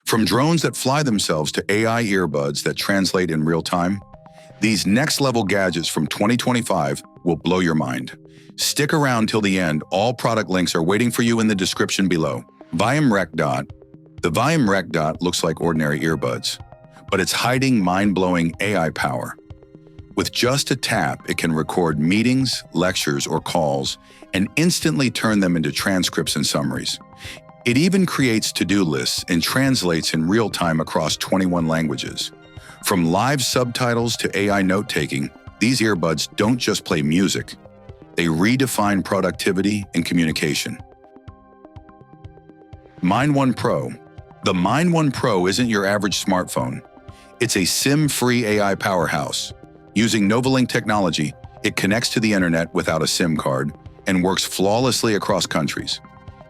From drones that fly themselves to AI earbuds that translate in real time, these next-level gadgets from 2025 will blow your mind. Stick around till the end. All product links are waiting for you in the description below. Vium Rec Dot. The Vium Rec Dot looks like ordinary earbuds, but it's hiding mind-blowing AI power. With just a tap, it can record meetings, lectures, or calls and instantly turn them into transcripts and summaries. It even creates to-do lists and translates in real time across 21 languages. From live subtitles to AI note-taking, these earbuds don't just play music. They redefine productivity and communication. Mind One Pro. The Mind One Pro isn't your average smartphone. It's a SIM-free AI powerhouse. Using Novalink technology, it connects to the internet without a SIM card and works flawlessly across countries.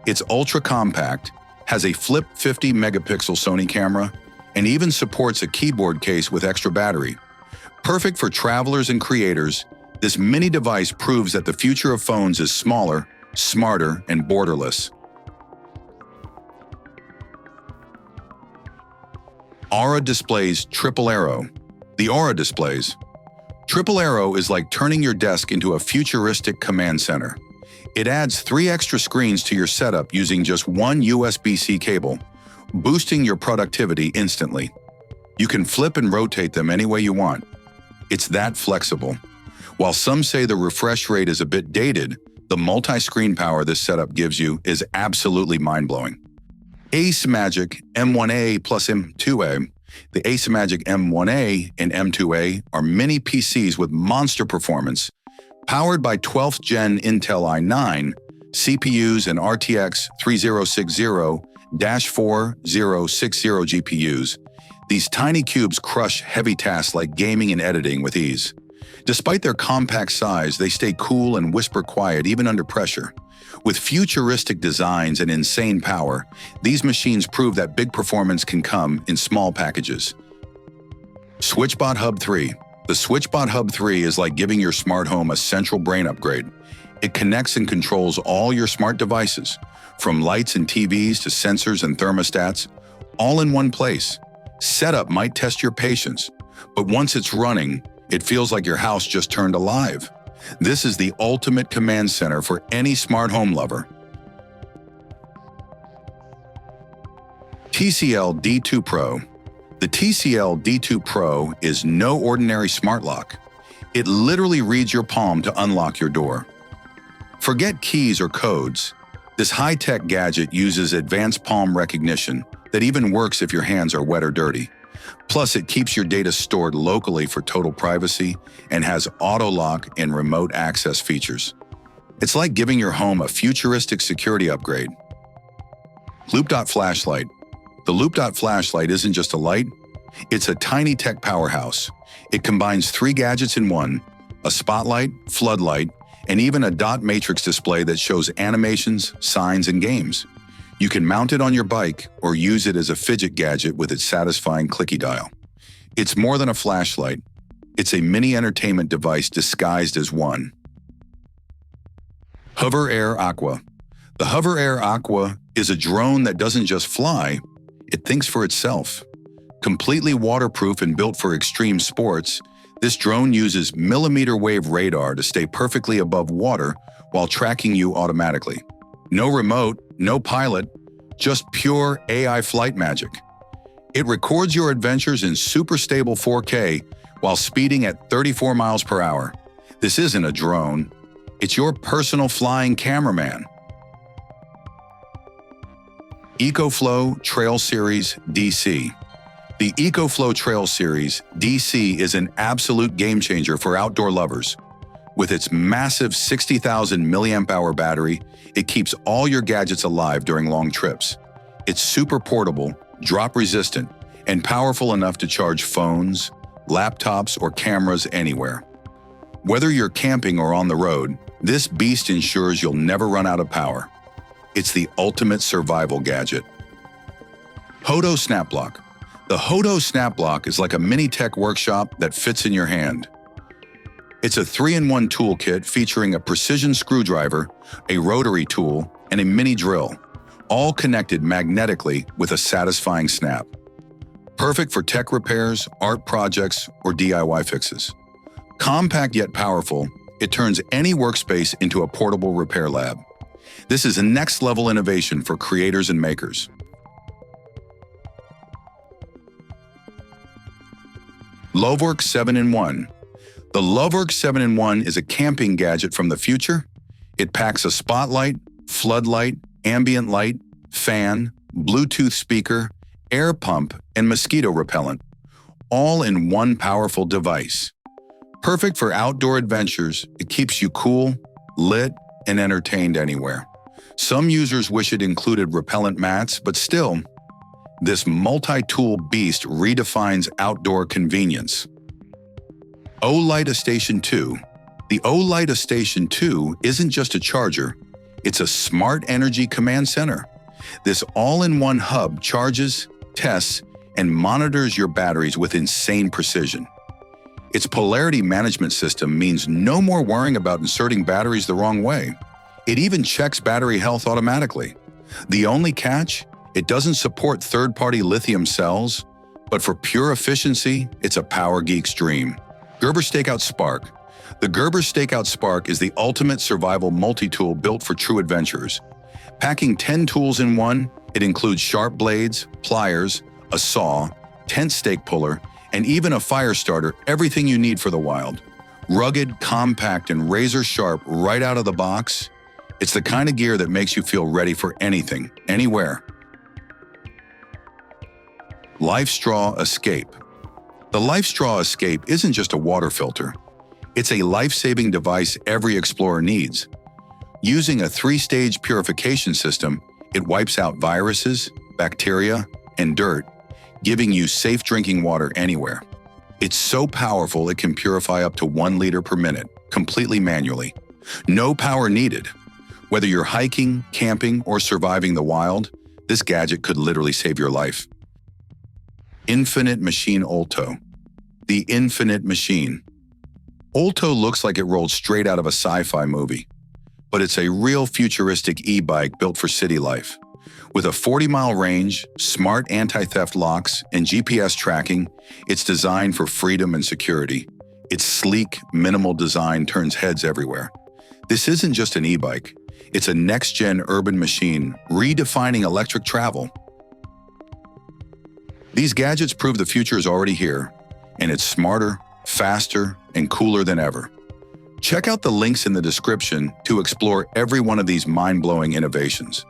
It's ultra-compact, has a flip 50-megapixel Sony camera, and even supports a keyboard case with extra battery. Perfect for travelers and creators, this mini device proves that the future of phones is smaller, smarter, and borderless. Aura Displays Triple Arrow. The Aura Displays. Triple Arrow is like turning your desk into a futuristic command center. It adds 3 extra screens to your setup using just one USB-C cable, boosting your productivity instantly. You can flip and rotate them any way you want. It's that flexible. While some say the refresh rate is a bit dated, the multi-screen power this setup gives you is absolutely mind-blowing. Ace Magic M1A plus M2A. The Ace Magic M1A and M2A are mini PCs with monster performance, powered by 12th Gen Intel i9, CPUs and RTX 3060-4060 GPUs. These tiny cubes crush heavy tasks like gaming and editing with ease. Despite their compact size, they stay cool and whisper quiet even under pressure. With futuristic designs and insane power, these machines prove that big performance can come in small packages. SwitchBot Hub 3. The SwitchBot Hub 3 is like giving your smart home a central brain upgrade. It connects and controls all your smart devices, from lights and TVs to sensors and thermostats, all in one place. Setup might test your patience, but once it's running, it feels like your house just turned alive. This is the ultimate command center for any smart home lover. TCL D2 Pro. The TCL D2 Pro is no ordinary smart lock. It literally reads your palm to unlock your door. Forget keys or codes. This high-tech gadget uses advanced palm recognition that even works if your hands are wet or dirty. Plus, it keeps your data stored locally for total privacy and has auto lock and remote access features. It's like giving your home a futuristic security upgrade. Loop Dot Flashlight. The Loop Dot Flashlight isn't just a light, it's a tiny tech powerhouse. It combines 3 gadgets in one: a spotlight, floodlight, and even a dot matrix display that shows animations, signs, and games. You can mount it on your bike or use it as a fidget gadget with its satisfying clicky dial. It's more than a flashlight. It's a mini entertainment device disguised as one. Hover Air Aqua. The Hover Air Aqua is a drone that doesn't just fly, it thinks for itself. Completely waterproof and built for extreme sports, this drone uses millimeter wave radar to stay perfectly above water while tracking you automatically. No remote, no pilot, just pure AI flight magic. It records your adventures in super stable 4K while speeding at 34 miles per hour. This isn't a drone, it's your personal flying cameraman. EcoFlow Trail Series DC. The EcoFlow Trail Series DC is an absolute game changer for outdoor lovers. With its massive 60,000 mAh battery, it keeps all your gadgets alive during long trips. It's super portable, drop-resistant, and powerful enough to charge phones, laptops, or cameras anywhere. Whether you're camping or on the road, this beast ensures you'll never run out of power. It's the ultimate survival gadget. Hodo Snap Block. The Hodo Snap Block is like a mini tech workshop that fits in your hand. It's a 3-in-1 toolkit featuring a precision screwdriver, a rotary tool, and a mini drill. all connected magnetically with a satisfying snap. Perfect for tech repairs, art projects, or DIY fixes. Compact yet powerful, it turns any workspace into a portable repair lab. This is a next-level innovation for creators and makers. Loveworks 7-in-1. The Loveworks 7-in-1 is a camping gadget from the future. It packs a spotlight, floodlight, ambient light, fan, Bluetooth speaker, air pump, and mosquito repellent, all in one powerful device. Perfect for outdoor adventures, it keeps you cool, lit, and entertained anywhere. Some users wish it included repellent mats, but still, this multi-tool beast redefines outdoor convenience. Olight Station 2. The Olight Station 2 isn't just a charger, it's a smart energy command center. This all-in-one hub charges, tests, and monitors your batteries with insane precision. Its polarity management system means no more worrying about inserting batteries the wrong way. It even checks battery health automatically. The only catch? It doesn't support third-party lithium cells, but for pure efficiency, it's a power geek's dream. Gerber Stakeout Spark. The Gerber Stakeout Spark is the ultimate survival multi-tool built for true adventurers. Packing 10 tools in one, it includes sharp blades, pliers, a saw, tent stake puller, and even a fire starter, everything you need for the wild. Rugged, compact, and razor-sharp right out of the box, it's the kind of gear that makes you feel ready for anything, anywhere. LifeStraw Escape. The LifeStraw Escape isn't just a water filter. It's a life-saving device every explorer needs. Using a 3-stage purification system, it wipes out viruses, bacteria, and dirt, giving you safe drinking water anywhere. It's so powerful it can purify up to 1 liter per minute, completely manually. No power needed. Whether you're hiking, camping, or surviving the wild, this gadget could literally save your life. Infinite Machine Olto. The Infinite Machine. Olto looks like it rolled straight out of a sci-fi movie, but it's a real futuristic e-bike built for city life. With a 40-mile range, smart anti-theft locks, and GPS tracking, it's designed for freedom and security. Its sleek, minimal design turns heads everywhere. This isn't just an e-bike. It's a next-gen urban machine, redefining electric travel. These gadgets prove the future is already here, and it's smarter, faster, and cooler than ever. Check out the links in the description to explore every one of these mind-blowing innovations.